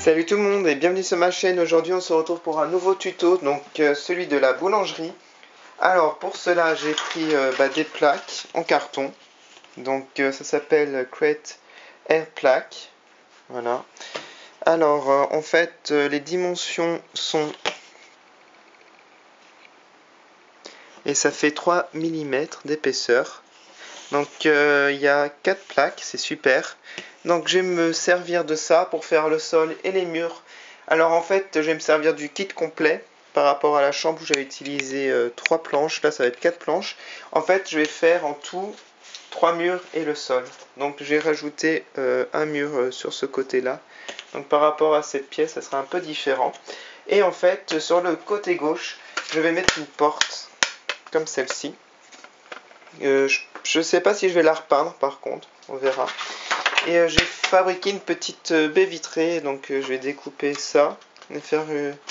Salut tout le monde et bienvenue sur ma chaîne. Aujourd'hui on se retrouve pour un nouveau tuto, donc celui de la boulangerie. Alors pour cela j'ai pris des plaques en carton. Donc ça s'appelle Crate Air Plaque. Voilà. Alors en fait les dimensions sont... Et ça fait 3 mm d'épaisseur. Donc il y a 4 plaques, c'est super. Donc je vais me servir de ça pour faire le sol et les murs. Alors en fait je vais me servir du kit complet par rapport à la chambre où j'avais utilisé 3 planches. Là ça va être 4 planches. En fait je vais faire en tout 3 murs et le sol. Donc j'ai rajouté un mur sur ce côté là. Donc par rapport à cette pièce ça sera un peu différent. Et en fait sur le côté gauche je vais mettre une porte comme celle-ci. Je ne sais pas si je vais la repeindre par contre, on verra. Et j'ai fabriqué une petite baie vitrée, donc je vais découper ça et faire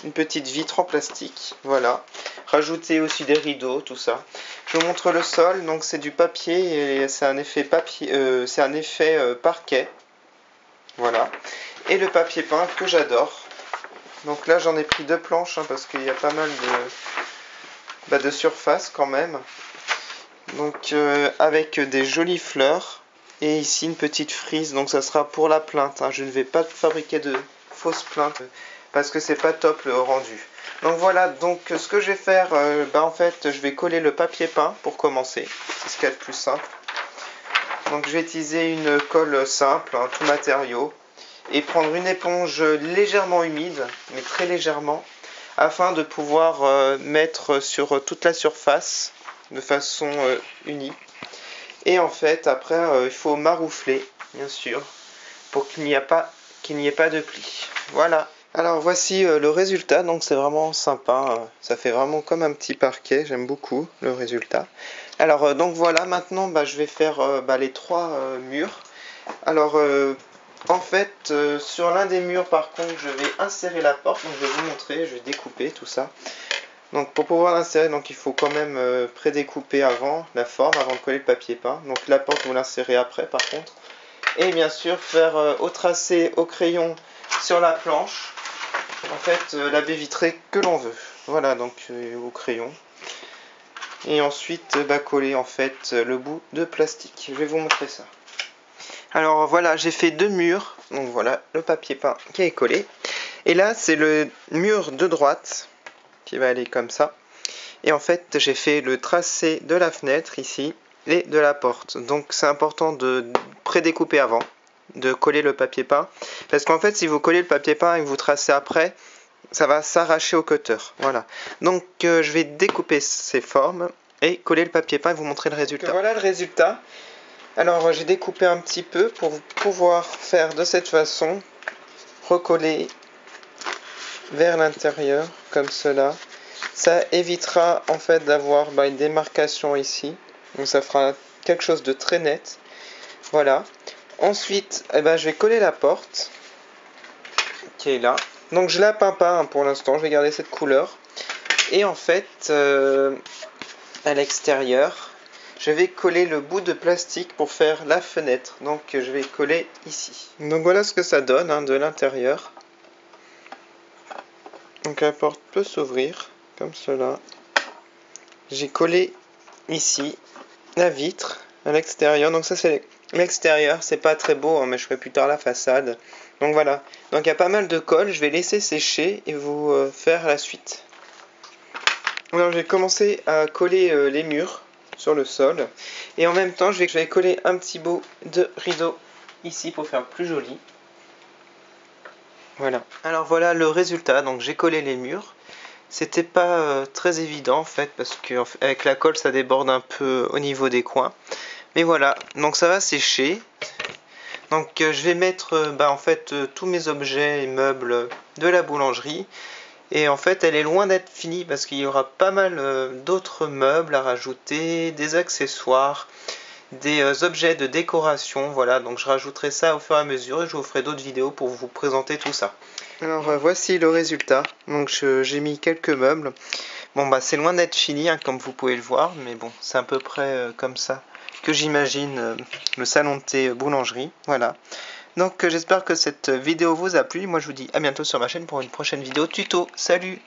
une petite vitre en plastique, voilà. Rajouter aussi des rideaux, tout ça. Je vous montre le sol, donc c'est du papier et c'est un effet parquet, voilà. Et le papier peint que j'adore. Donc là j'en ai pris 2 planches parce qu'il y a pas mal de surface quand même. Donc avec des jolies fleurs. Et ici une petite frise, donc ça sera pour la plinthe. Je ne vais pas fabriquer de fausses plinthes parce que c'est pas top le rendu. Donc voilà, donc ce que je vais faire, en fait je vais coller le papier peint pour commencer. C'est ce qu'il y a de plus simple. Donc je vais utiliser une colle simple, tout matériau. Et prendre une éponge légèrement humide, mais très légèrement, afin de pouvoir mettre sur toute la surface de façon unie. Et en fait, après, il faut maroufler, bien sûr, pour qu'il n'y ait pas de plis. Voilà. Alors voici le résultat, donc c'est vraiment sympa. Ça fait vraiment comme un petit parquet, j'aime beaucoup le résultat. Alors donc voilà, maintenant je vais faire les 3 murs. Alors en fait, sur l'un des murs par contre, je vais insérer la porte, donc je vais vous montrer, je vais découper tout ça. Donc pour pouvoir l'insérer, il faut quand même prédécouper avant la forme, avant de coller le papier peint. Donc la porte vous l'insérez après par contre. Et bien sûr faire au tracé au crayon sur la planche, en fait la baie vitrée que l'on veut. Voilà, donc au crayon. Et ensuite coller en fait le bout de plastique. Je vais vous montrer ça. Alors voilà, j'ai fait 2 murs. Donc voilà le papier peint qui est collé. Et là c'est le mur de droite qui va aller comme ça. Et en fait j'ai fait le tracé de la fenêtre ici et de la porte. Donc c'est important de prédécouper avant, de coller le papier peint, parce qu'en fait si vous collez le papier peint et que vous tracez après, ça va s'arracher au cutter. Voilà. Donc je vais découper ces formes et coller le papier peint et vous montrer le résultat. Donc, voilà le résultat. Alors j'ai découpé un petit peu pour pouvoir faire de cette façon, recoller vers l'intérieur comme cela. Ça évitera en fait d'avoir une démarcation ici, donc ça fera quelque chose de très net. Voilà. Ensuite je vais coller la porte qui est là. Donc je la peins pas pour l'instant, je vais garder cette couleur. Et en fait à l'extérieur je vais coller le bout de plastique pour faire la fenêtre. Donc je vais coller ici. Donc voilà ce que ça donne de l'intérieur. Donc la porte peut s'ouvrir comme cela. J'ai collé ici la vitre à l'extérieur. Donc ça c'est l'extérieur, c'est pas très beau, mais je ferai plus tard la façade. Donc voilà. Donc il y a pas mal de colle. Je vais laisser sécher et vous faire la suite. Alors je vais commencer à coller les murs sur le sol. Et en même temps je vais coller un petit bout de rideau ici pour faire plus joli. Voilà. Alors voilà le résultat. Donc j'ai collé les murs. C'était pas très évident en fait parce qu'avec la colle ça déborde un peu au niveau des coins. Mais voilà, donc ça va sécher. Donc je vais mettre en fait tous mes objets et meubles de la boulangerie. Et en fait elle est loin d'être finie parce qu'il y aura pas mal d'autres meubles à rajouter, des accessoires, des objets de décoration. Voilà, donc je rajouterai ça au fur et à mesure et je vous ferai d'autres vidéos pour vous présenter tout ça. Alors voici le résultat. Donc j'ai mis quelques meubles. Bon c'est loin d'être fini comme vous pouvez le voir, mais bon c'est à peu près comme ça que j'imagine le salon de thé boulangerie. Voilà. Donc j'espère que cette vidéo vous a plu. Moi je vous dis à bientôt sur ma chaîne pour une prochaine vidéo tuto. Salut!